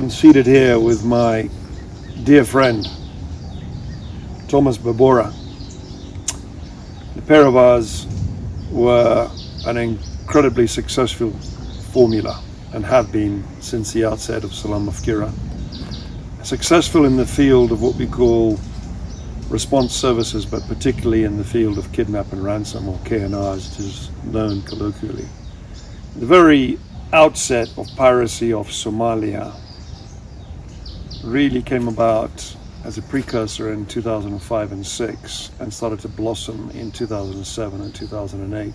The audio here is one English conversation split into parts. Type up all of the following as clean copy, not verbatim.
I'm seated here with my dear friend, Thomas Babora. The pair of us were an incredibly successful formula and have been since the outset of Salama Fikira. Successful in the field of what we call response services, but particularly in the field of kidnap and ransom, or KNR as it is known colloquially. The very outset of piracy of Somalia really came about as a precursor in 2005 and 6 and started to blossom in 2007 and 2008.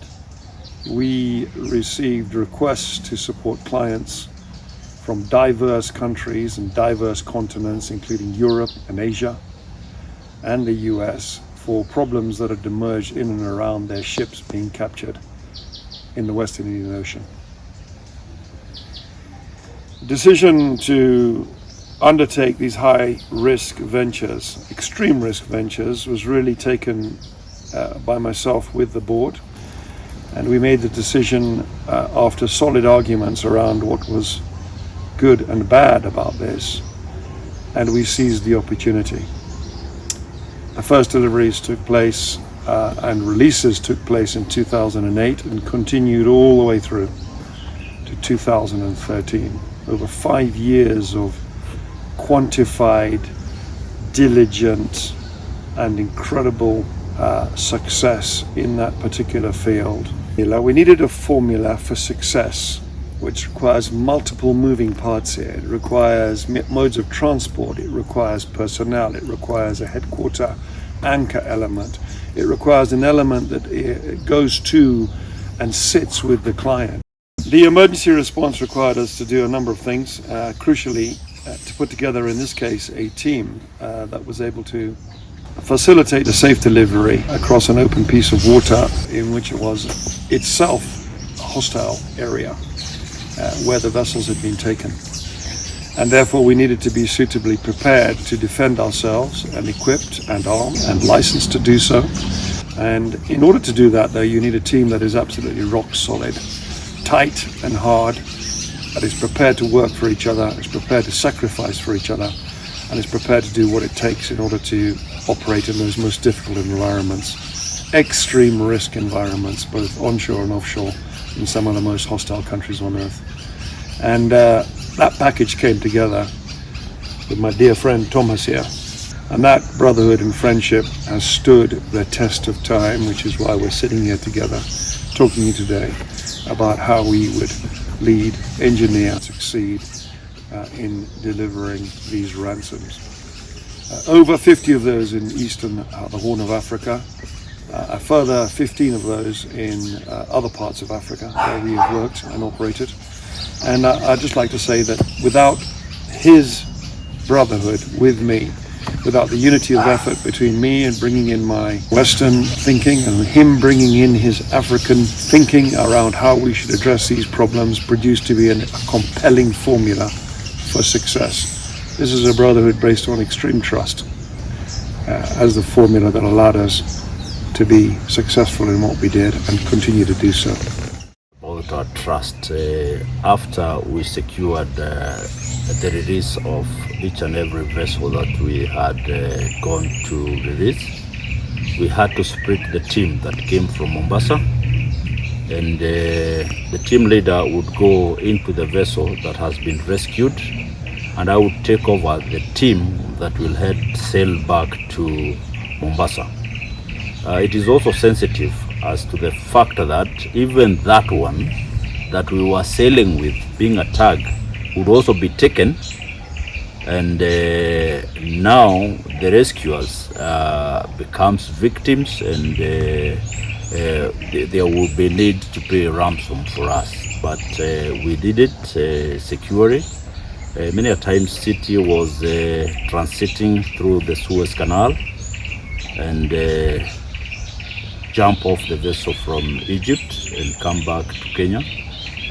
We received requests to support clients from diverse countries and diverse continents, including Europe and Asia and the US, for problems that had emerged in and around their ships being captured in the Western Indian Ocean. The decision to undertake these high-risk ventures, extreme risk ventures, was really taken by myself with the board, and we made the decision after solid arguments around what was good and bad about this, and we seized the opportunity. The first deliveries took place and releases took place in 2008 and continued all the way through to 2013. Over 5 years of quantified, diligent, and incredible success in that particular field. We needed a formula for success, which requires multiple moving parts here. It requires modes of transport, it requires personnel, it requires a headquarter anchor element, it requires an element that goes to and sits with the client. The emergency response required us to do a number of things, crucially to put together, in this case, a team that was able to facilitate a safe delivery across an open piece of water in which it was itself a hostile area where the vessels had been taken. And therefore we needed to be suitably prepared to defend ourselves, and equipped and armed and licensed to do so. And in order to do that, though, you need a team that is absolutely rock solid, tight and hard, that is prepared to work for each other, is prepared to sacrifice for each other, and is prepared to do what it takes in order to operate in those most difficult environments, extreme risk environments, both onshore and offshore, in some of the most hostile countries on earth. And that package came together with my dear friend Thomas here. And that brotherhood and friendship has stood the test of time, which is why we're sitting here together, talking to you today about how we would lead, engineer, succeed in delivering these ransoms. Over 50 of those in eastern, the Horn of Africa, a further 15 of those in other parts of Africa where we have worked and operated. And I'd just like to say that without his brotherhood with me, without the unity of effort between me and bringing in my Western thinking and him bringing in his African thinking around how we should address these problems, produced to be a compelling formula for success. This is a brotherhood based on extreme trust as the formula that allowed us to be successful in what we did and continue to do so. About our trust, after we secured the release of each and every vessel that we had gone to release, we had to split the team that came from Mombasa, and the team leader would go into the vessel that has been rescued, and I would take over the team that will sail back to Mombasa. It is also sensitive as to the fact that even that one that we were sailing with, being a tag, would also be taken, and now the rescuers becomes victims, and there will be need to pay ransom for us. But we did it securely. Many a times City was transiting through the Suez Canal and jump off the vessel from Egypt and come back to Kenya,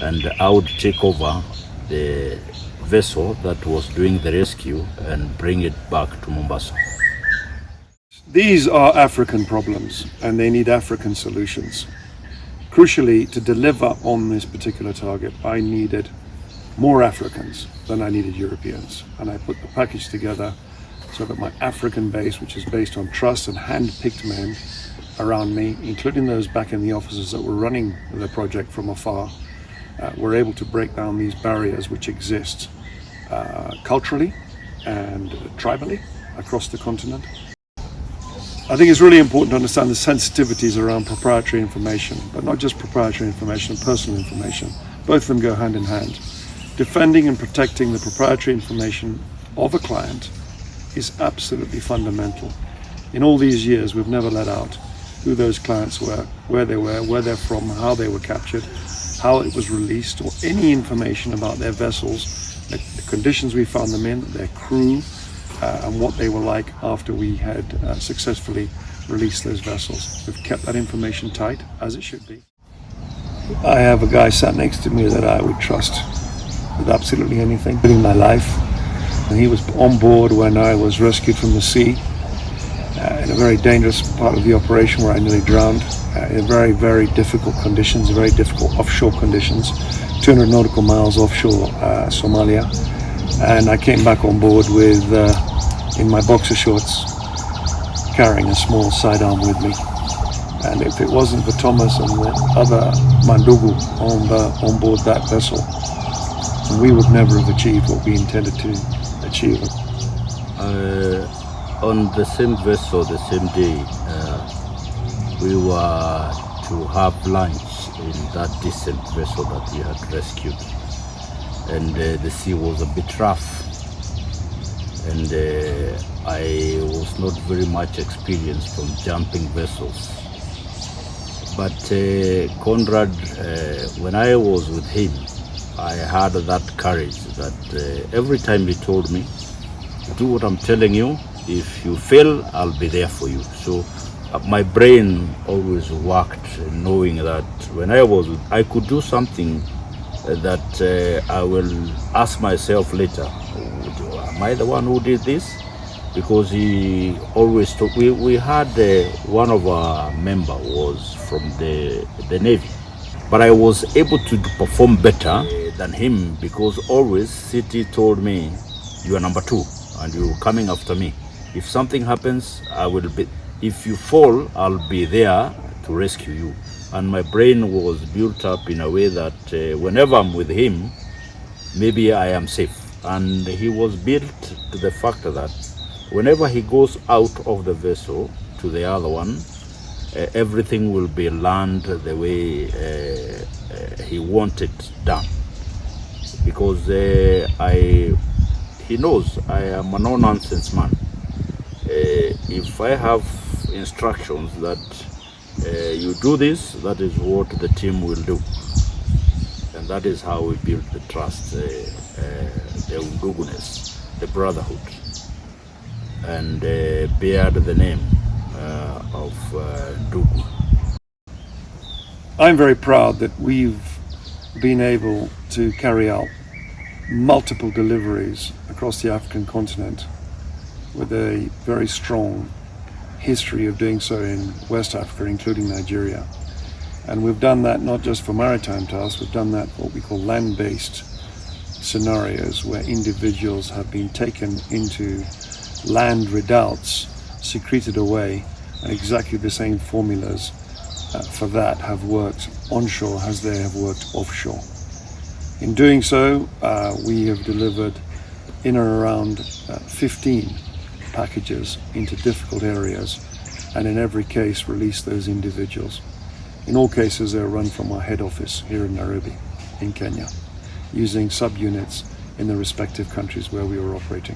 and I would take over the vessel that was doing the rescue and bring it back to Mombasa. These are African problems and they need African solutions. Crucially, to deliver on this particular target, I needed more Africans then I needed Europeans. And I put the package together so that my African base, which is based on trust and hand-picked men around me, including those back in the offices that were running the project from afar, were able to break down these barriers which exist culturally and tribally across the continent. I think it's really important to understand the sensitivities around proprietary information, but not just proprietary information, personal information. Both of them go hand in hand. Defending and protecting the proprietary information of a client is absolutely fundamental. In all these years, we've never let out who those clients were, where they're from, how they were captured, how it was released, or any information about their vessels, the conditions we found them in, their crew, and what they were like after we had successfully released those vessels. We've kept that information tight, as it should be. I have a guy sat next to me that I would trust with absolutely anything, including my life. And he was on board when I was rescued from the sea in a very dangerous part of the operation where I nearly drowned, in very, very difficult conditions, very difficult offshore conditions, 200 nautical miles offshore Somalia. And I came back on board with, in my boxer shorts, carrying a small sidearm with me. And if it wasn't for Thomas and the other Mandugu on board that vessel, we would never have achieved what we intended to achieve. On the same vessel, the same day, we were to have lunch in that descent vessel that we had rescued. And the sea was a bit rough, and I was not very much experienced from jumping vessels. But Conrad, when I was with him, I had that courage that every time he told me, do what I'm telling you, if you fail, I'll be there for you. So my brain always worked knowing that when I could do something that I will ask myself later, am I the one who did this? Because he always told, we had one of our member was from the Navy, but I was able to perform better than him because always City told me, you are number 2 and you're coming after me. If something happens, I will be, if you fall, I'll be there to rescue you. And my brain was built up in a way that whenever I'm with him, maybe I am safe. And he was built to the fact that whenever he goes out of the vessel to the other one, everything will be learned the way he wanted done. Because he knows I am a no-nonsense man. If I have instructions that you do this, that is what the team will do. And that is how we build the trust, the unduguness, the brotherhood, and bear the name of Ndugu. I'm very proud that we've been able to carry out multiple deliveries across the African continent with a very strong history of doing so in West Africa, including Nigeria. And we've done that not just for maritime tasks, we've done that for what we call land-based scenarios where individuals have been taken into land redoubts, secreted away, and exactly the same formulas for that have worked onshore as they have worked offshore. In doing so, we have delivered in and around 15 packages into difficult areas, and in every case released those individuals. In all cases, they're run from our head office here in Nairobi, in Kenya, using subunits in the respective countries where we were operating.